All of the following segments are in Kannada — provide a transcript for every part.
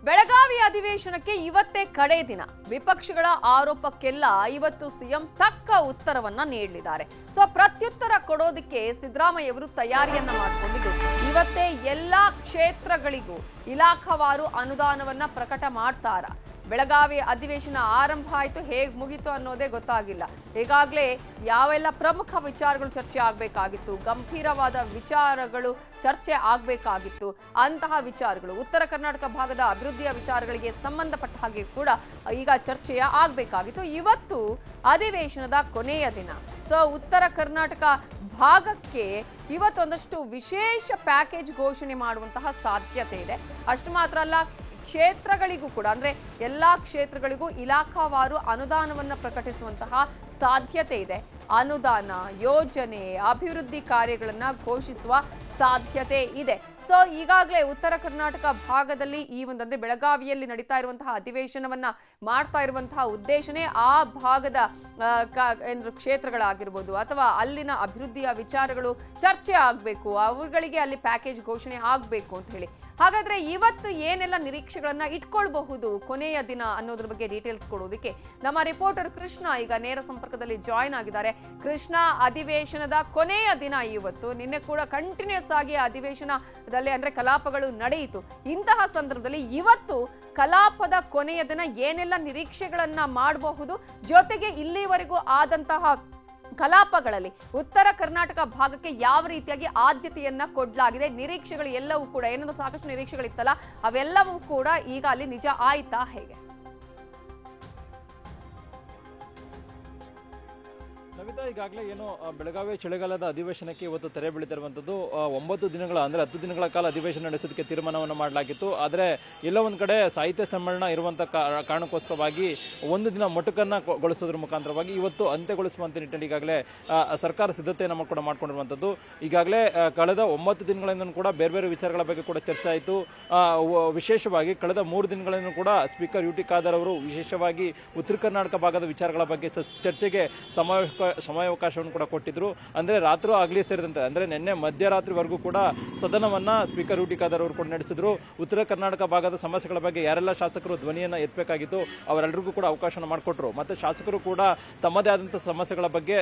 ಬೆಳಗಾವಿ ಅಧಿವೇಶನಕ್ಕೆ ಇವತ್ತೇ ಕಡೆ ದಿನ. ವಿಪಕ್ಷಗಳ ಆರೋಪಕ್ಕೆಲ್ಲ ಇವತ್ತು ಸಿಎಂ ತಕ್ಕ ಉತ್ತರವನ್ನ ನೀಡಲಿದ್ದಾರೆ. ಪ್ರತ್ಯುತ್ತರ ಕೊಡೋದಕ್ಕೆ ಸಿದ್ದರಾಮಯ್ಯ ಅವರು ತಯಾರಿಯನ್ನ ಮಾಡಿಕೊಂಡಿದ್ದು ಇವತ್ತೇ ಎಲ್ಲಾ ಕ್ಷೇತ್ರಗಳಿಗೂ ಇಲಾಖಾವಾರು ಅನುದಾನವನ್ನ ಪ್ರಕಟ ಮಾಡ್ತಾರಾ. ಬೆಳಗಾವಿ ಅಧಿವೇಶನ ಆರಂಭ ಆಯಿತು, ಹೇಗೆ ಮುಗಿತು ಅನ್ನೋದೇ ಗೊತ್ತಾಗಿಲ್ಲ. ಈಗಾಗಲೇ ಯಾವೆಲ್ಲ ಪ್ರಮುಖ ವಿಚಾರಗಳು ಚರ್ಚೆ ಆಗಬೇಕಾಗಿತ್ತು, ಗಂಭೀರವಾದ ವಿಚಾರಗಳು ಚರ್ಚೆ ಆಗಬೇಕಾಗಿತ್ತು, ಅಂತಹ ವಿಚಾರಗಳು ಉತ್ತರ ಕರ್ನಾಟಕ ಭಾಗದ ಅಭಿವೃದ್ಧಿಯ ವಿಚಾರಗಳಿಗೆ ಸಂಬಂಧಪಟ್ಟ ಹಾಗೆ ಕೂಡ ಈಗ ಚರ್ಚೆಯ ಆಗಬೇಕಾಗಿತ್ತು. ಇವತ್ತು ಅಧಿವೇಶನದ ಕೊನೆಯ ದಿನ. ಉತ್ತರ ಕರ್ನಾಟಕ ಭಾಗಕ್ಕೆ ಇವತ್ತೊಂದಷ್ಟು ವಿಶೇಷ ಪ್ಯಾಕೇಜ್ ಘೋಷಣೆ ಮಾಡುವಂತಹ ಸಾಧ್ಯತೆ ಇದೆ. ಅಷ್ಟು ಮಾತ್ರ ಅಲ್ಲ, ಕ್ಷೇತ್ರಗಳಿಗೂ ಕೂಡ ಅಂದ್ರೆ ಎಲ್ಲಾ ಕ್ಷೇತ್ರಗಳಿಗೂ ಇಲಾಖಾವಾರು ಅನುದಾನವನ್ನ ಪ್ರಕಟಿಸುವಂತಹ ಸಾಧ್ಯತೆ ಇದೆ. ಅನುದಾನ, ಯೋಜನೆ, ಅಭಿವೃದ್ಧಿ ಕಾರ್ಯಗಳನ್ನ ಘೋಷಿಸುವ ಸಾಧ್ಯತೆ ಇದೆ. ಈಗಾಗಲೇ ಉತ್ತರ ಕರ್ನಾಟಕ ಭಾಗದಲ್ಲಿ ಈ ಒಂದಂದ್ರೆ ಬೆಳಗಾವಿಯಲ್ಲಿ ನಡೀತಾ ಇರುವಂತಹ ಅಧಿವೇಶನವನ್ನ ಮಾಡ್ತಾ ಇರುವಂತಹ ಉದ್ದೇಶನೇ ಆ ಭಾಗದ ಕ್ಷೇತ್ರಗಳಾಗಿರ್ಬೋದು ಅಥವಾ ಅಲ್ಲಿನ ಅಭಿವೃದ್ಧಿಯ ವಿಚಾರಗಳು ಚರ್ಚೆ ಆಗಬೇಕು, ಅವುಗಳಿಗೆ ಅಲ್ಲಿ ಪ್ಯಾಕೇಜ್ ಘೋಷಣೆ ಆಗಬೇಕು ಅಂತ ಹೇಳಿ. ಹಾಗಾದ್ರೆ ಇವತ್ತು ಏನೆಲ್ಲ ನಿರೀಕ್ಷೆಗಳನ್ನ ಇಟ್ಕೊಳ್ಬಹುದು ಕೊನೆಯ ದಿನ ಅನ್ನೋದ್ರ ಬಗ್ಗೆ ಡೀಟೇಲ್ಸ್ ಕೊಡೋದಕ್ಕೆ ನಮ್ಮ ರಿಪೋರ್ಟರ್ ಕೃಷ್ಣ ಈಗ ನೇರ ಸಂಪರ್ಕದಲ್ಲಿ ಜಾಯಿನ್ ಆಗಿದ್ದಾರೆ. ಕೃಷ್ಣ, ಅಧಿವೇಶನದ ಕೊನೆಯ ದಿನ ಇವತ್ತು. ನಿನ್ನೆ ಕೂಡ ಕಂಟಿನ್ಯೂಸ್ ಆಗಿ ಅಧಿವೇಶನದಲ್ಲಿ ಅಂದ್ರೆ ಕಲಾಪಗಳು ನಡೆಯಿತು. ಇಂತಹ ಸಂದರ್ಭದಲ್ಲಿ ಇವತ್ತು ಕಲಾಪದ ಕೊನೆಯ ದಿನ ಏನೆಲ್ಲ ನಿರೀಕ್ಷೆಗಳನ್ನ ಮಾಡಬಹುದು, ಜೊತೆಗೆ ಇಲ್ಲಿವರೆಗೂ ಆದಂತಹ ಕಲಾಪಗಳಲ್ಲಿ ಉತ್ತರ ಕರ್ನಾಟಕ ಭಾಗಕ್ಕೆ ಯಾವ ರೀತಿಯಾಗಿ ಆದ್ಯತೆಯನ್ನ ಕೊಡಲಾಗಿದೆ, ನಿರೀಕ್ಷೆಗಳು ಎಲ್ಲವೂ ಕೂಡ ಏನೊಂದು ಸಾಕಷ್ಟು ನಿರೀಕ್ಷೆಗಳಿತ್ತಲ್ಲ ಅವೆಲ್ಲವೂ ಕೂಡ ಈಗ ಅಲ್ಲಿ ನಿಜ ಆಯ್ತಾ, ಹೇಗೆ? ನವಿತಾ, ಈಗಾಗಲೇ ಏನು ಬೆಳಗಾವಿ ಚಳಿಗಾಲದ ಅಧಿವೇಶನಕ್ಕೆ ಇವತ್ತು ತೆರೆ ಬೀಳುತ್ತಿರುವಂಥದ್ದು 9 ದಿನಗಳ ಅಂದ್ರೆ 10 ದಿನಗಳ ಕಾಲ ಅಧಿವೇಶನ ನಡೆಸೋದಕ್ಕೆ ತೀರ್ಮಾನವನ್ನು ಮಾಡಲಾಗಿತ್ತು. ಆದರೆ ಎಲ್ಲ ಒಂದು ಕಡೆ ಸಾಹಿತ್ಯ ಸಮ್ಮೇಳನ ಇರುವಂಥ ಕಾರಣಕ್ಕೋಸ್ಕರವಾಗಿ ಒಂದು ದಿನ ಮೊಟಕನ್ನ ಗೊಳಿಸೋದ್ರ ಮುಖಾಂತರವಾಗಿ ಇವತ್ತು ಅಂತ್ಯಗೊಳಿಸುವಂತ ನಿಟ್ಟಿನಲ್ಲಿ ಈಗಾಗಲೇ ಸರ್ಕಾರ ಸಿದ್ಧತೆಯನ್ನು ಕೂಡ ಮಾಡ್ಕೊಂಡಿರುವಂಥದ್ದು. ಈಗಾಗಲೇ ಕಳೆದ 9 ದಿನಗಳಿಂದ ಕೂಡ ಬೇರೆ ಬೇರೆ ವಿಚಾರಗಳ ಬಗ್ಗೆ ಕೂಡ ಚರ್ಚೆ ಆಯಿತು. ವಿಶೇಷವಾಗಿ ಕಳೆದ 3 ದಿನಗಳಿಂದ ಕೂಡ ಸ್ಪೀಕರ್ ಯು ಟಿ ಖಾದರ್ ಅವರು ವಿಶೇಷವಾಗಿ ಉತ್ತರ ಕರ್ನಾಟಕ ಭಾಗದ ವಿಚಾರಗಳ ಬಗ್ಗೆ ಚರ್ಚೆಗೆ ಸಮಯಾವಕಾಶವನ್ನು ಕೂಡ ಕೊಟ್ಟಿದ್ರು. ಅಂದ್ರೆ ರಾತ್ರಿ ಆಗಲಿ ಸೇರಿದಂತೆ ಅಂದ್ರೆ ನಿನ್ನೆ ಮಧ್ಯರಾತ್ರಿವರೆಗೂ ಕೂಡ ಸದನವನ್ನ ಸ್ಪೀಕರ್ ಯು ಟಿ ಖಾದರ್ ಅವರು ಕೂಡ ನಡೆಸಿದ್ರು. ಉತ್ತರ ಕರ್ನಾಟಕ ಭಾಗದ ಸಮಸ್ಯೆಗಳ ಬಗ್ಗೆ ಯಾರೆಲ್ಲ ಶಾಸಕರು ಧ್ವನಿಯನ್ನ ಎತ್ತಬೇಕಾಗಿತ್ತು ಅವರೆಲ್ಲರಿಗೂ ಕೂಡ ಅವಕಾಶನ ಮಾಡಿಕೊಟ್ರು. ಮತ್ತೆ ಶಾಸಕರು ಕೂಡ ತಮ್ಮದೇ ಆದಂತಹ ಸಮಸ್ಯೆಗಳ ಬಗ್ಗೆ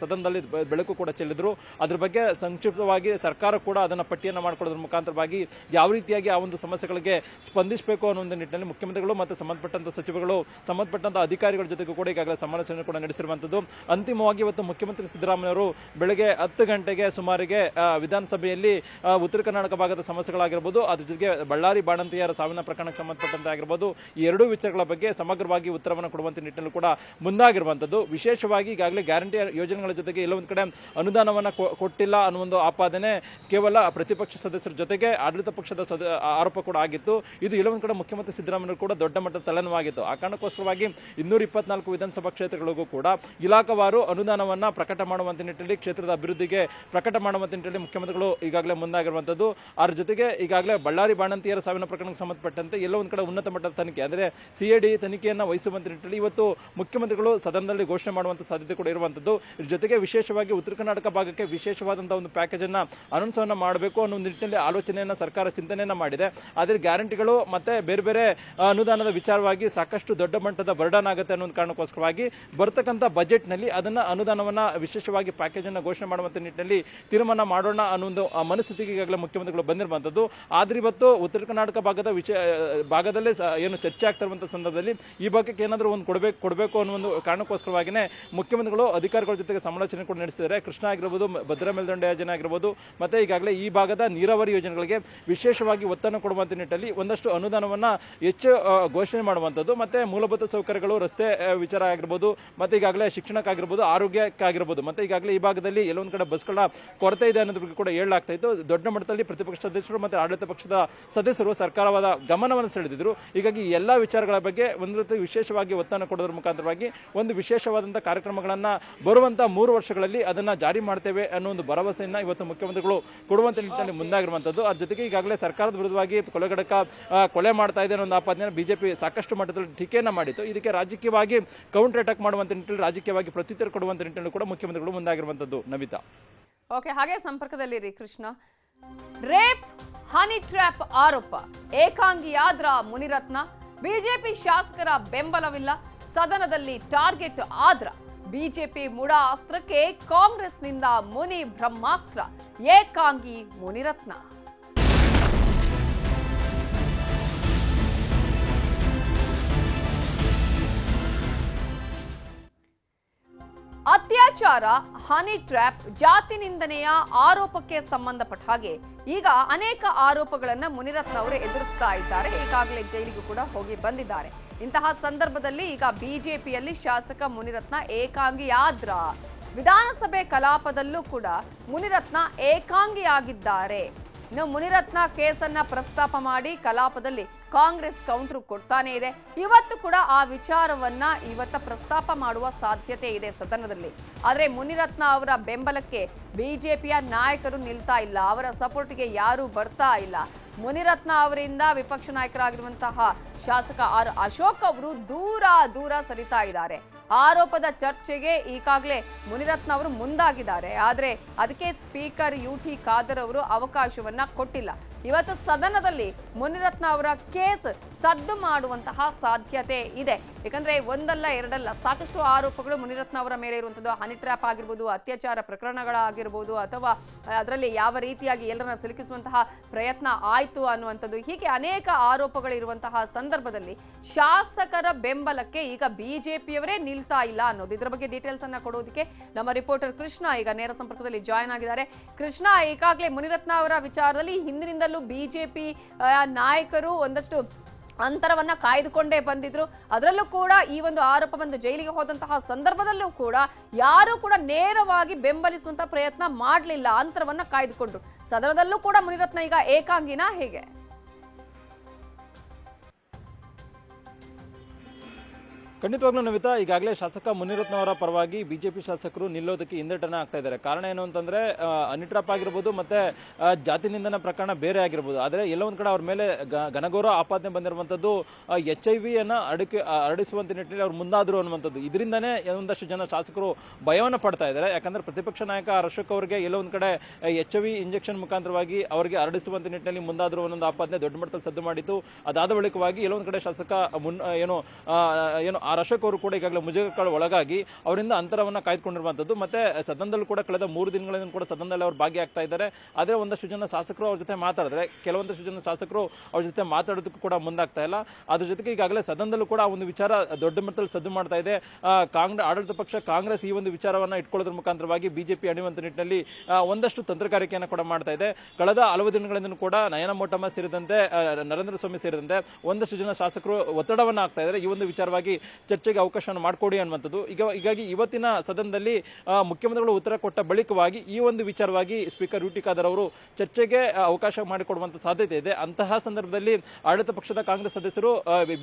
ಸದನದಲ್ಲಿ ಬೆಳಕು ಕೂಡ ಚೆಲ್ಲಿದ್ರು. ಅದ್ರ ಬಗ್ಗೆ ಸಂಕ್ಷಿಪ್ತವಾಗಿ ಸರ್ಕಾರ ಕೂಡ ಅದನ್ನ ಪಟ್ಟಿಯನ್ನ ಮಾಡಿಕೊಳ್ಳೋದ್ರ ಮುಖಾಂತರವಾಗಿ ಯಾವ ರೀತಿಯಾಗಿ ಆ ಒಂದು ಸಮಸ್ಯೆಗಳಿಗೆ ಸ್ಪಂದಿಸಬೇಕು ಅನ್ನೋ ಒಂದು ನಿಟ್ಟಿನಲ್ಲಿ ಮುಖ್ಯಮಂತ್ರಿಗಳು ಮತ್ತು ಸಂಬಂಧಪಟ್ಟಂತ ಸಚಿವಗಳು, ಸಂಬಂಧಪಟ್ಟಂತ ಅಧಿಕಾರಿಗಳ ಜೊತೆಗೂ ಕೂಡ ಈಗಾಗಲೇ ಸಮಾಲೋಚನೆ ಕೂಡ ನಡೆಸಿರುವಂತದ್ದು. ಅಂತಿಮವಾಗಿ ಇವತ್ತು ಮುಖ್ಯಮಂತ್ರಿ ಸಿದ್ದರಾಮಯ್ಯ ಅವರು ಬೆಳಗ್ಗೆ 10 ಗಂಟೆಗೆ ಸುಮಾರಿಗೆ ವಿಧಾನಸಭೆಯಲ್ಲಿ ಉತ್ತರ ಕರ್ನಾಟಕ ಭಾಗದ ಸಮಸ್ಯೆಗಳಾಗಿರ್ಬೋದು, ಅದ್ರ ಜೊತೆಗೆ ಬಳ್ಳಾರಿ ಬಾಣಂತಿಯರ ಸಾವಿನ ಪ್ರಕರಣಕ್ಕೆ ಸಂಬಂಧಪಟ್ಟಂತೆ ಆಗಿರ್ಬೋದು, ಈ ಎರಡೂ ವಿಚಾರಗಳ ಬಗ್ಗೆ ಸಮಗ್ರವಾಗಿ ಉತ್ತರವನ್ನು ಕೊಡುವಂತ ನಿಟ್ಟಿನಲ್ಲಿ ಕೂಡ ಮುಂದಾಗಿರುವಂತದ್ದು. ವಿಶೇಷವಾಗಿ ಈಗಾಗಲೇ ಗ್ಯಾರಂಟಿ ಯೋಜನೆಗಳ ಜೊತೆಗೆ ಎಲ್ಲೊಂದು ಕಡೆ ಅನುದಾನವನ್ನ ಕೊಟ್ಟಿಲ್ಲ ಅನ್ನೋ ಒಂದು ಆಪಾದನೆ ಕೇವಲ ಪ್ರತಿಪಕ್ಷ ಸದಸ್ಯರ ಜೊತೆಗೆ ಆಡಳಿತ ಪಕ್ಷದ ಆರೋಪ ಕೂಡ ಆಗಿತ್ತು. ಇದು ಎಲ್ಲೊಂದು ಕಡೆ ಮುಖ್ಯಮಂತ್ರಿ ಸಿದ್ದರಾಮಯ್ಯ ಕೂಡ ದೊಡ್ಡ ಮಟ್ಟದ ತಲೆನೋವಾಗಿತ್ತು. ಆ ಕಾರಣಕ್ಕೋಸ್ಕರವಾಗಿ 224 ವಿಧಾನಸಭಾ ಕ್ಷೇತ್ರಗಳಿಗೂ ಕೂಡ ಇಲಾಖಾವಾರು ಅನುದಾನವನ್ನ ಪ್ರಕಟ ಮಾಡುವಂತ ನಿಟ್ಟಿನಲ್ಲಿ, ಕ್ಷೇತ್ರದ ಅಭಿವೃದ್ಧಿಗೆ ಪ್ರಕಟ ಮಾಡುವಂತ ನಿಟ್ಟಿನಲ್ಲಿ ಮುಖ್ಯಮಂತ್ರಿಗಳು ಈಗಾಗಲೇ ಮುಂದಾಗಿರುವಂತದ್ದು. ಅದರ ಜೊತೆಗೆ ಈಗಾಗಲೇ ಬಳ್ಳಾರಿ ಬಾಣಂತಿಯರ ಸಾವಿನ ಪ್ರಕರಣಕ್ಕೆ ಸಂಬಂಧಪಟ್ಟಂತೆ ಎಲ್ಲೋ ಒಂದು ಕಡೆ ಉನ್ನತ ಮಟ್ಟದ ತನಿಖೆ ಅಂದ್ರೆ ಸಿಐಡಿ ತನಿಖೆಯನ್ನ ವಹಿಸುವಂತ ನಿಟ್ಟಿನಲ್ಲಿ ಇವತ್ತು ಮುಖ್ಯಮಂತ್ರಿಗಳು ಸದನದಲ್ಲಿ ಘೋಷಣೆ ಮಾಡುವಂತ ಸಾಧ್ಯತೆ ಕೂಡ ಇರುವಂತದ್ದು. ಇದ್ರ ಜೊತೆಗೆ ವಿಶೇಷವಾಗಿ ಉತ್ತರ ಕರ್ನಾಟಕ ಭಾಗಕ್ಕೆ ವಿಶೇಷವಾದಂತಹ ಒಂದು ಪ್ಯಾಕೇಜ್ ಅನ್ನ ಅನೌನ್ಸ್ ಮಾಡಬೇಕು ಅನ್ನೋ ನಿಟ್ಟಿನಲ್ಲಿ ಆಲೋಚನೆಯನ್ನ ಸರ್ಕಾರ ಚಿಂತನೆಯನ್ನ ಮಾಡಿದೆ. ಆದ್ರೆ ಗ್ಯಾರಂಟಿಗಳು ಮತ್ತೆ ಬೇರೆ ಬೇರೆ ಅನುದಾನದ ವಿಚಾರವಾಗಿ ಸಾಕಷ್ಟು ದೊಡ್ಡ ಮಟ್ಟದ ಬರ್ಡನ್ ಆಗುತ್ತೆ ಅನ್ನೋ ಕಾರಣಕ್ಕೋಸ್ಕರವಾಗಿ ಬರ್ತಕ್ಕಂಥ ಬಜೆಟ್ ನಲ್ಲಿ ಅದನ್ನ ಅನುದಾನವನ್ನ ವಿಶೇಷವಾಗಿ ಪ್ಯಾಕೇಜ್ ಅನ್ನ ಘೋಷಣೆ ಮಾಡುವಂತ ನಿಟ್ಟಿನಲ್ಲಿ ತೀರ್ಮಾನ ಮಾಡೋಣ ಅನ್ನೋ ಒಂದು ಮನಸ್ಥಿತಿಗೆ ಈಗಾಗಲೇ ಮುಖ್ಯಮಂತ್ರಿಗಳು ಬಂದಿರುವಂತದ್ದು. ಆದ್ರೆ ಇವತ್ತು ಉತ್ತರ ಕರ್ನಾಟಕ ಭಾಗದಲ್ಲೇ ಏನು ಚರ್ಚೆ ಆಗ್ತಾ ಇರುವಂತಹ ಸಂದರ್ಭದಲ್ಲಿ ಈ ಭಾಗಕ್ಕೆ ಏನಾದರೂ ಒಂದು ಕೊಡಬೇಕು ಅನ್ನೋ ಒಂದು ಕಾರಣಕ್ಕೋಸ್ಕರವಾಗಿನೇ ಮುಖ್ಯಮಂತ್ರಿಗಳು ಅಧಿಕಾರಿಗಳ ಜೊತೆಗೆ ಸಮಾಲೋಚನೆ ಕೂಡ ನಡೆಸಿದ್ದಾರೆ. ಕೃಷ್ಣ ಆಗಿರಬಹುದು, ಭದ್ರಾ ಮೇಲ್ದಂಡೆ ಯೋಜನೆ ಆಗಿರಬಹುದು, ಮತ್ತೆ ಈಗಾಗಲೇ ಈ ಭಾಗದ ನೀರಾವರಿ ಯೋಜನೆಗಳಿಗೆ ವಿಶೇಷವಾಗಿ ಒತ್ತನ್ನು ಕೊಡುವಂತ ನಿಟ್ಟಿನಲ್ಲಿ ಒಂದಷ್ಟು ಅನುದಾನವನ್ನ ಹೆಚ್ಚು ಘೋಷಣೆ ಮಾಡುವಂತದ್ದು. ಮತ್ತೆ ಮೂಲಭೂತ ಸೌಕರ್ಯಗಳು, ರಸ್ತೆ ವಿಚಾರ ಆಗಿರಬಹುದು, ಮತ್ತೆ ಈಗಾಗಲೇ ಶಿಕ್ಷಣಕ್ಕಾಗಿರ್ಬೋದು, ಆರೋಗ್ಯಕ್ಕಾಗಿರ್ಬೋದು, ಮತ್ತೆ ಈಗಾಗಲೇ ಈ ಭಾಗದಲ್ಲಿ ಎಲ್ಲೊಂದು ಕಡೆ ಬಸ್ಗಳ ಕೊರತೆ ಇದೆ ಅನ್ನೋದ್ರ ಬಗ್ಗೆ ಕೂಡ ಹೇಳಲಾಗ್ತಾ ಇತ್ತು. ದೊಡ್ಡ ಮಟ್ಟದಲ್ಲಿ ಪ್ರತಿಪಕ್ಷ ಸದಸ್ಯರು ಮತ್ತು ಆಡಳಿತ ಪಕ್ಷದ ಸದಸ್ಯರು ಸರ್ಕಾರದ ಗಮನವನ್ನು ಸೆಳೆದಿದ್ರು. ಹೀಗಾಗಿ ಎಲ್ಲಾ ವಿಚಾರಗಳ ಬಗ್ಗೆ ಒಂದು ರೀತಿ ವಿಶೇಷವಾಗಿ ಒತ್ತನ್ನು ಕೊಡೋದ್ರ ಮುಖಾಂತರವಾಗಿ ಒಂದು ವಿಶೇಷವಾದಂತಹ ಕಾರ್ಯಕ್ರಮಗಳನ್ನ ಬರುವಂತ 3 ವರ್ಷಗಳಲ್ಲಿ ಅದನ್ನ ಜಾರಿ ಮಾಡ್ತೇವೆ ಅನ್ನೋ ಒಂದು ಭರವಸೆಯನ್ನ ಇವತ್ತು ಮುಖ್ಯಮಂತ್ರಿಗಳು ಕೊಡುವಂತ ನಿಟ್ಟಿನಲ್ಲಿ ಮುಂದಾಗಿರುವಂತದ್ದು. ಅದ್ರ ಜೊತೆಗೆ ಈಗಾಗಲೇ ಸರ್ಕಾರದ ವಿರುದ್ಧವಾಗಿ ಕೊಲೆ ಮಾಡ್ತಾ ಇದೆ ಅನ್ನೋ ಒಂದು ಆಪಾದನೆ ಬಿಜೆಪಿ ಸಾಕಷ್ಟು ಮಟ್ಟದಲ್ಲಿ ಟೀಕೆಯನ್ನ ಮಾಡಿತ್ತು. ಇದಕ್ಕೆ ರಾಜಕೀಯವಾಗಿ ಕೌಂಟರ್ ಅಟ್ಯಾಕ್ ಮಾಡುವಂತ ನಿಟ್ಟಿನಲ್ಲಿ, ರಾಜಕೀಯವಾಗಿ ಪ್ರತ್ಯುತ್ತರ ಕೊಡುವಂತ ನಿಟ್ಟಿನಲ್ಲಿ ಕೂಡ ಮುಖ್ಯಮಂತ್ರಿಗಳು ಮುಂದಾಗಿರುವಂತದ್ದು. ನವಿತಾ, ಓಕೆ, ಹಾಗೆ ಸಂಪರ್ಕದಲ್ಲಿರಿ ಕೃಷ್ಣ. ರೇಪ್ ಹನಿ ಟ್ರ್ಯಾಪ್ ಆರೋಪ, ಏಕಾಂಗಿಯಾದ್ರ ಮುನಿರತ್ನ, ಬಿಜೆಪಿ ಶಾಸಕರ ಬೆಂಬಲವಿಲ್ಲ, ಸದನದಲ್ಲಿ ಟಾರ್ಗೆಟ್ ಆದ್ರ, ಬಿಜೆಪಿ ಮುಡಾ ಅಸ್ತ್ರಕ್ಕೆ ಕಾಂಗ್ರೆಸ್ನಿಂದ ಮುನಿ ಬ್ರಹ್ಮಾಸ್ತ್ರ, ಏಕಾಂಗಿ ಮುನಿರತ್ನ. ಅತ್ಯಾಚಾರ, ಹನಿ ಟ್ರ್ಯಾಪ್, ಜಾತಿ ನಿಂದನೆಯ ಆರೋಪಕ್ಕೆ ಸಂಬಂಧಪಟ್ಟ ಹಾಗೆ ಈಗ ಅನೇಕ ಆರೋಪಗಳನ್ನ ಮುನಿರತ್ನ ಅವರು ಎದುರಿಸ್ತಾ ಇದ್ದಾರೆ. ಈಗಾಗಲೇ ಜೈಲಿಗೂ ಕೂಡ ಹೋಗಿ ಬಂದಿದ್ದಾರೆ. ಇಂತಹ ಸಂದರ್ಭದಲ್ಲಿ ಈಗ ಬಿಜೆಪಿಯಲ್ಲಿ ಶಾಸಕ ಮುನಿರತ್ನ ಏಕಾಂಗಿಯಾದ್ರ, ವಿಧಾನಸಭೆ ಕಲಾಪದಲ್ಲೂ ಕೂಡ ಮುನಿರತ್ನ ಏಕಾಂಗಿಯಾಗಿದ್ದಾರೆ. ಇನ್ನು ಮುನಿರತ್ನ ಕೇಸನ್ನ ಪ್ರಸ್ತಾಪ ಮಾಡಿ ಕಲಾಪದಲ್ಲಿ ಕಾಂಗ್ರೆಸ್ ಕೌಂಟರ್ ಕೊಡ್ತಾನೆ ಇದೆ. ಇವತ್ತು ಕೂಡ ಆ ವಿಚಾರವನ್ನ ಪ್ರಸ್ತಾಪ ಮಾಡುವ ಸಾಧ್ಯತೆ ಇದೆ ಸದನದಲ್ಲಿ. ಆದರೆ ಮುನಿರತ್ನ ಅವರ ಬೆಂಬಲಕ್ಕೆ ಬಿಜೆಪಿಯ ನಾಯಕರು ನಿಲ್ತಾ ಇಲ್ಲ, ಅವರ ಸಪೋರ್ಟ್ಗೆ ಯಾರು ಬರ್ತಾ ಇಲ್ಲ. ಮುನಿರತ್ನ ಅವರಿಂದ ವಿಪಕ್ಷ ನಾಯಕರಾಗಿರುವಂತಹ ಶಾಸಕ ಆರ್ ಅಶೋಕ್ ಅವರು ದೂರ ಸರಿತಾ ಇದ್ದಾರೆ. ಆರೋಪದ ಚರ್ಚೆಗೆ ಈಗಾಗಲೇ ಮುನಿರತ್ನ ಅವರು ಮುಂದಾಗಿದ್ದಾರೆ. ಆದರೆ ಅದಕ್ಕೆ ಸ್ಪೀಕರ್ ಯುಟಿ ಖಾದರ್ ಅವರು ಅವಕಾಶವನ್ನ ಕೊಟ್ಟಿಲ್ಲ. ಇವತ್ತು ಸದನದಲ್ಲಿ ಮುನಿರತ್ನ ಅವರ ಕೇಸ್ ಸದ್ದು ಮಾಡುವಂತಹ ಸಾಧ್ಯತೆ ಇದೆ. ಯಾಕಂದ್ರೆ ಒಂದಲ್ಲ ಎರಡಲ್ಲ ಸಾಕಷ್ಟು ಆರೋಪಗಳು ಮುನಿರತ್ನ ಅವರ ಮೇಲೆ ಇರುವಂಥದ್ದು. ಹನಿ ಟ್ರ್ಯಾಪ್ ಆಗಿರ್ಬೋದು, ಅತ್ಯಾಚಾರ ಪ್ರಕರಣಗಳಾಗಿರ್ಬೋದು, ಅಥವಾ ಅದರಲ್ಲಿ ಯಾವ ರೀತಿಯಾಗಿ ಎಲ್ಲರನ್ನ ಸಿಲುಕಿಸುವಂತಹ ಪ್ರಯತ್ನ ಆಯಿತು ಅನ್ನುವಂಥದ್ದು, ಹೀಗೆ ಅನೇಕ ಆರೋಪಗಳಿರುವಂತಹ ಸಂದರ್ಭದಲ್ಲಿ ಶಾಸಕರ ಬೆಂಬಲಕ್ಕೆ ಈಗ ಬಿಜೆಪಿಯವರೇ ನಿಲ್ತಾ ಇಲ್ಲ ಅನ್ನೋದು. ಇದರ ಬಗ್ಗೆ ಡೀಟೇಲ್ಸ್ ಅನ್ನ ಕೊಡೋದಕ್ಕೆ ನಮ್ಮ ರಿಪೋರ್ಟರ್ ಕೃಷ್ಣ ಈಗ ನೇರ ಸಂಪರ್ಕದಲ್ಲಿ ಜಾಯ್ನ್ ಆಗಿದ್ದಾರೆ. ಕೃಷ್ಣ, ಈಗಾಗಲೇ ಮುನಿರತ್ನ ಅವರ ವಿಚಾರದಲ್ಲಿ ಹಿಂದಿನಿಂದಲೂ ಬಿಜೆಪಿ ನಾಯಕರು ಒಂದಷ್ಟು ಅಂತರವನ್ನ ಕಾಯ್ದುಕೊಂಡೇ ಬಂದಿದ್ರು. ಅದರಲ್ಲೂ ಕೂಡ ಈ ಒಂದು ಆರೋಪ ಬಂದು ಜೈಲಿಗೆ ಹೋದಂತಹ ಸಂದರ್ಭದಲ್ಲೂ ಕೂಡ ಯಾರು ಕೂಡ ನೇರವಾಗಿ ಬೆಂಬಲಿಸುವಂತಹ ಪ್ರಯತ್ನ ಮಾಡಲಿಲ್ಲ, ಅಂತರವನ್ನ ಕಾಯ್ದುಕೊಂಡ್ರು. ಸದನದಲ್ಲೂ ಕೂಡ ಮುನಿರತ್ನ ಈಗ ಏಕಾಂಗಿನಾ ಹೇಗೆ? ಖಂಡಿತವಾಗ್ಲೂ ನವಿತಾ, ಈಗಾಗಲೇ ಶಾಸಕ ಮುನಿರತ್ನ ಅವರ ಪರವಾಗಿ ಬಿಜೆಪಿ ಶಾಸಕರು ನಿಲ್ಲೋದಕ್ಕೆ ಹಿಂದೆಟನ ಆಗ್ತಾ ಇದ್ದಾರೆ. ಕಾರಣ ಏನು ಅಂತಂದ್ರೆ ಹನಿ ಟ್ರ್ಯಾಪ್ ಆಗಿರ್ಬೋದು, ಮತ್ತೆ ಜಾತಿ ನಿಂದನ ಪ್ರಕರಣ ಬೇರೆ ಆಗಿರ್ಬೋದು. ಆದರೆ ಎಲ್ಲ ಒಂದ್ ಕಡೆ ಅವ್ರ ಮೇಲೆ ಘನಘೋರ ಆಪಾದನೆ ಬಂದಿರುವಂತದ್ದು HIV ಅನ್ನ ಹರಡಿಸುವಂತ ನಿಟ್ಟಿನಲ್ಲಿ ಅವ್ರು ಮುಂದಾದ್ರು ಅನ್ನುವಂಥದ್ದು. ಇದರಿಂದನೇ ಒಂದಷ್ಟು ಜನ ಶಾಸಕರು ಭಯವನ್ನ ಪಡ್ತಾ ಇದ್ದಾರೆ. ಯಾಕಂದ್ರೆ ಪ್ರತಿಪಕ್ಷ ನಾಯಕ ಅಶೋಕ್ ಅವರಿಗೆ ಎಲ್ಲ ಒಂದ್ ಕಡೆ HIV ಇಂಜೆಕ್ಷನ್ ಮುಖಾಂತರವಾಗಿ ಅವರಿಗೆ ಹರಡಿಸುವಂತ ನಿಟ್ಟಿನಲ್ಲಿ ಮುಂದಾದ್ರು ಅನ್ನೊಂದು ಆಪಾದನೆ ದೊಡ್ಡ ಮಟ್ಟದಲ್ಲಿ ಸದ್ದು ಮಾಡಿತ್ತು. ಅದಾದ ಬಳಿಕವಾಗಿ ಎಲ್ಲ ಒಂದ್ ಕಡೆ ಶಾಸಕ ಏನು ಆರ್ ಅಶೋಕ್ ಅವರು ಕೂಡ ಈಗಾಗಲೇ ಮುಜುಗರಕ್ಕೆ ಒಳಗಾಗಿ ಅವರಿಂದ ಅಂತರವನ್ನ ಕಾಯ್ದುಕೊಂಡಿರುವಂತದ್ದು. ಮತ್ತೆ ಸದನದಲ್ಲೂ ಕೂಡ ಕಳೆದ 3 ದಿನಗಳಿಂದ ಕೂಡ ಸದನದಲ್ಲಿ ಅವರು ಭಾಗಿಯಾಗ್ತಾ ಇದ್ದಾರೆ. ಆದ್ರೆ ಒಂದಷ್ಟು ಜನ ಶಾಸಕರು ಅವ್ರ ಜೊತೆ ಮಾತಾಡಿದ್ರೆ, ಕೆಲವೊಂದಷ್ಟು ಜನ ಶಾಸಕರು ಅವ್ರ ಜೊತೆ ಮಾತಾಡೋದಕ್ಕೂ ಕೂಡ ಮುಂದಾಗ್ತಾ ಇಲ್ಲ. ಅದ್ರ ಜೊತೆಗೆ ಈಗಾಗಲೇ ಸದನದಲ್ಲೂ ಕೂಡ ಒಂದು ವಿಚಾರ ದೊಡ್ಡ ಮಟ್ಟದಲ್ಲಿ ಸದ್ದು ಮಾಡ್ತಾ ಇದೆ. ಆಡಳಿತ ಪಕ್ಷ ಕಾಂಗ್ರೆಸ್ ಈ ಒಂದು ವಿಚಾರವನ್ನ ಇಟ್ಕೊಳ್ಳೋದ್ರ ಮುಖಾಂತರವಾಗಿ ಬಿಜೆಪಿ ಅಣಿಯುವಂತ ನಿಟ್ಟಿನಲ್ಲಿ ಒಂದಷ್ಟು ತಂತ್ರಗಾರಿಕೆಯನ್ನು ಕೂಡ ಮಾಡ್ತಾ ಇದೆ. ಕಳೆದ ಹಲವು ದಿನಗಳಿಂದ ಕೂಡ ನಯನ ಮೋಟಮ್ಮ ಸೇರಿದಂತೆ ನರೇಂದ್ರ ಸ್ವಾಮಿ ಸೇರಿದಂತೆ ಒಂದಷ್ಟು ಜನ ಶಾಸಕರು ಒತ್ತಡವನ್ನ ಹಾಕ್ತಾ ಇದ್ದಾರೆ. ಈ ಒಂದು ವಿಚಾರವಾಗಿ ಚರ್ಚೆಗೆ ಅವಕಾಶವನ್ನು ಮಾಡಿಕೊಡಿ ಅನ್ನುವಂಥದ್ದು. ಹೀಗಾಗಿ ಇವತ್ತಿನ ಸದನದಲ್ಲಿ ಮುಖ್ಯಮಂತ್ರಿಗಳು ಉತ್ತರ ಕೊಟ್ಟ ಬಳಿಕವಾಗಿ ಈ ಒಂದು ವಿಚಾರವಾಗಿ ಸ್ಪೀಕರ್ ಯುಟಿ ಖಾದರ್ ಅವರು ಚರ್ಚೆಗೆ ಅವಕಾಶ ಮಾಡಿಕೊಡುವಂತ ಸಾಧ್ಯತೆ ಇದೆ. ಅಂತಹ ಸಂದರ್ಭದಲ್ಲಿ ಆಡಳಿತ ಪಕ್ಷದ ಕಾಂಗ್ರೆಸ್ ಸದಸ್ಯರು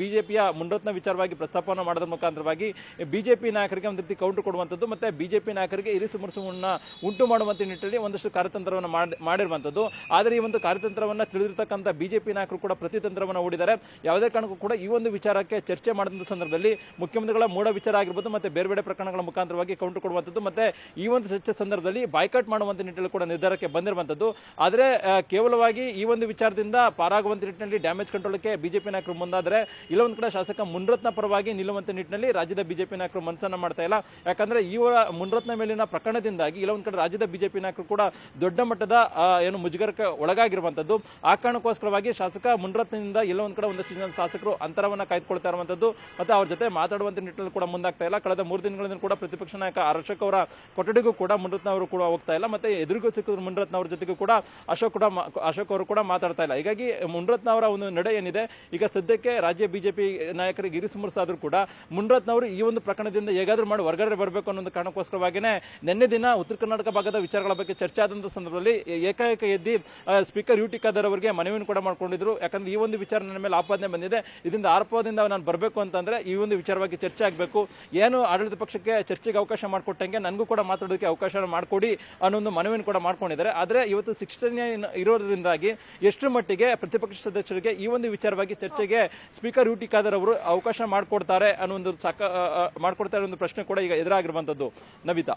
ಬಿಜೆಪಿಯ ಮುನಿರತ್ನ ವಿಚಾರವಾಗಿ ಪ್ರಸ್ತಾಪವನ್ನು ಮಾಡೋದ್ರ ಮುಖಾಂತರವಾಗಿ ಬಿಜೆಪಿ ನಾಯಕರಿಗೆ ಒಂದು ರೀತಿ ಕೌಂಟರ್ ಕೊಡುವಂಥದ್ದು, ಮತ್ತೆ ಬಿಜೆಪಿ ನಾಯಕರಿಗೆ ಇರಿಸು ಮುರುಸುವನ್ನ ಉಂಟು ಮಾಡುವಂತ ನಿಟ್ಟಿನಲ್ಲಿ ಒಂದಷ್ಟು ಕಾರ್ಯತಂತ್ರವನ್ನು ಮಾಡಿರುವಂಥದ್ದು. ಆದರೆ ಈ ಒಂದು ಕಾರ್ಯತಂತ್ರವನ್ನ ತಿಳಿದಿರ್ತಕ್ಕಂಥ ಬಿಜೆಪಿ ನಾಯಕರು ಕೂಡ ಪ್ರತಿತಂತ್ರವನ್ನು ಹೂಡಿದ್ದಾರೆ. ಯಾವುದೇ ಕಾರಣಕ್ಕೂ ಕೂಡ ಈ ಒಂದು ವಿಚಾರಕ್ಕೆ ಚರ್ಚೆ ಮಾಡಿದ ಸಂದರ್ಭದಲ್ಲಿ ಮುಖ್ಯಮಂತ್ರಿಗಳ ಮೂಢ ವಿಚಾರ ಆಗಿರ್ಬೋದು, ಮತ್ತೆ ಬೇರೆ ಬೇರೆ ಪ್ರಕರಣಗಳ ಮುಖಾಂತರವಾಗಿ ಕೌಂಟರ್ ಕೊಡುವಂಥದ್ದು, ಮತ್ತೆ ಈ ಒಂದು ಚರ್ಚೆ ಸಂದರ್ಭದಲ್ಲಿ ಬಾಯ್ಕಾಟ್ ಮಾಡುವಂತ ನಿಟ್ಟಿನಲ್ಲಿ ಕೂಡ ನಿರ್ಧಾರಕ್ಕೆ ಬಂದಿರುವಂತದ್ದು. ಆದರೆ ಕೇವಲವಾಗಿ ಈ ಒಂದು ವಿಚಾರದಿಂದ ಪಾರಾಗುವಂತ ನಿಟ್ಟಿನಲ್ಲಿ ಡ್ಯಾಮೇಜ್ ಕಂಟ್ರೋಲ್ಗೆ ಬಿಜೆಪಿ ನಾಯಕರು ಮುಂದಾದರೆ, ಇಲ್ಲ ಒಂದ್ ಕಡೆ ಶಾಸಕ ಮುನಿರತ್ನ ಪರವಾಗಿ ನಿಲ್ಲುವಂತ ನಿಟ್ಟಿನಲ್ಲಿ ರಾಜ್ಯದ ಬಿಜೆಪಿ ನಾಯಕರು ಮನಸ್ಸನ್ನ ಮಾಡ್ತಾ ಇಲ್ಲ. ಯಾಕಂದ್ರೆ ಈ ಮುನಿರತ್ನ ಮೇಲಿನ ಪ್ರಕರಣದಿಂದಾಗಿ ಇಲ್ಲ ಒಂದ್ ಕಡೆ ರಾಜ್ಯದ ಬಿಜೆಪಿ ನಾಯಕರು ಕೂಡ ದೊಡ್ಡ ಮಟ್ಟದ ಮುಜುಗರಕ್ಕೆ ಒಳಗಾಗಿರುವಂತದ್ದು. ಆ ಕಾರಣಕ್ಕೋಸ್ಕರವಾಗಿ ಶಾಸಕ ಮುನಿರತ್ನದಿಂದ ಎಲ್ಲ ಒಂದ್ ಕಡೆ ಒಂದಷ್ಟು ಜನ ಶಾಸಕರು ಅಂತರವನ್ನ ಕಾಯ್ದುಕೊಳ್ತಾ ಇರುವಂತದ್ದು, ಮತ್ತೆ ಅವ್ರ ಜೊತೆ ಮಾತಾಡುವಂತ ನಿಟ್ಟಿನಲ್ಲಿ ಕೂಡ ಮುಂದಾಗ್ತಾ ಇಲ್ಲ. ಕಳೆದ 3 ದಿನಗಳಿಂದ ಕೂಡ ಪ್ರತಿಪಕ್ಷ ನಾಯಕ ಆರ್ ಅಶೋಕ್ ಅವರ ಕೊಠಡಿಗೂ ಕೂಡ ಮುನಿರತ್ನ ಅವರು ಕೂಡ ಹೋಗ್ತಾ ಇಲ್ಲ. ಮತ್ತೆ ಎದುರಿಗೂ ಸಿಕ್ಕಿದ್ರು ಮುನಿರತ್ನ ಅವರ ಜೊತೆಗೂ ಕೂಡ ಅಶೋಕ್ ಅವರು ಕೂಡ ಮಾತಾಡ್ತಾ ಇಲ್ಲ. ಹೀಗಾಗಿ ಮುನಿರತ್ನ ಅವರ ಒಂದು ನಡೆ ಏನಿದೆ ಈಗ ಸದ್ಯಕ್ಕೆ ರಾಜ್ಯ ಬಿಜೆಪಿ ನಾಯಕರಿಗೆ ಇರಿಸು ಮುರುಸಾದ್ರೂ ಕೂಡ ಮುನಿರತ್ನ ಅವರು ಈ ಒಂದು ಪ್ರಕರಣದಿಂದ ಹೇಗಾದ್ರೂ ಮಾಡಿ ಹೊರಗಡೆ ಬರಬೇಕು ಅನ್ನೋ ಕಾರಣಕ್ಕೋಸ್ಕರವಾಗಿನೇ ನಿನ್ನೆ ದಿನ ಉತ್ತರ ಕರ್ನಾಟಕ ಭಾಗದ ವಿಚಾರಗಳ ಬಗ್ಗೆ ಚರ್ಚೆ ಆದಂತ ಸಂದರ್ಭದಲ್ಲಿ ಏಕಾಏಕ ಎದ್ದಿ ಸ್ಪೀಕರ್ ಯುಟಿ ಖಾದರ್ ಅವರಿಗೆ ಮನವಿಯನ್ನು ಕೂಡ ಮಾಡ್ಕೊಂಡಿದ್ರು. ಯಾಕಂದ್ರೆ ಈ ಒಂದು ವಿಚಾರ ನನ್ನ ಮೇಲೆ ಆಪಾದನೆ ಬಂದಿದೆ, ಇದರಿಂದ ಆರೋಪದಿಂದ ನಾನು ಬರಬೇಕು ಅಂತಂದ್ರೆ ಈ ಒಂದು ವಿಚಾರವಾಗಿ ಚರ್ಚೆ ಆಗಬೇಕು. ಏನು ಆಡಳಿತ ಪಕ್ಷಕ್ಕೆ ಚರ್ಚೆಗೆ ಅವಕಾಶ ಮಾಡಿಕೊಟ್ಟಂಗೆ ನನಗೂ ಕೂಡ ಮಾತಾಡೋದಕ್ಕೆ ಅವಕಾಶ ಮಾಡಿಕೊಡಿ ಅನ್ನೋ ಒಂದು ಮನವಿಯನ್ನು ಕೂಡ ಮಾಡ್ಕೊಂಡಿದ್ದಾರೆ. ಆದರೆ ಇವತ್ತು 16 ಇರೋದ್ರಿಂದಾಗಿ ಎಷ್ಟು ಮಟ್ಟಿಗೆ ಪ್ರತಿಪಕ್ಷ ಸದಸ್ಯರಿಗೆ ಈ ಒಂದು ವಿಚಾರವಾಗಿ ಚರ್ಚೆಗೆ ಸ್ಪೀಕರ್ ಯುಟಿ ಖಾದರ್ ಅವರು ಅವಕಾಶ ಮಾಡಿಕೊಡ್ತಾರೆ ಅನ್ನೋ ಒಂದು ಪ್ರಶ್ನೆ ಕೂಡ ಈಗ ಎದುರಾಗಿರುವಂತದ್ದು. ನವಿತಾ.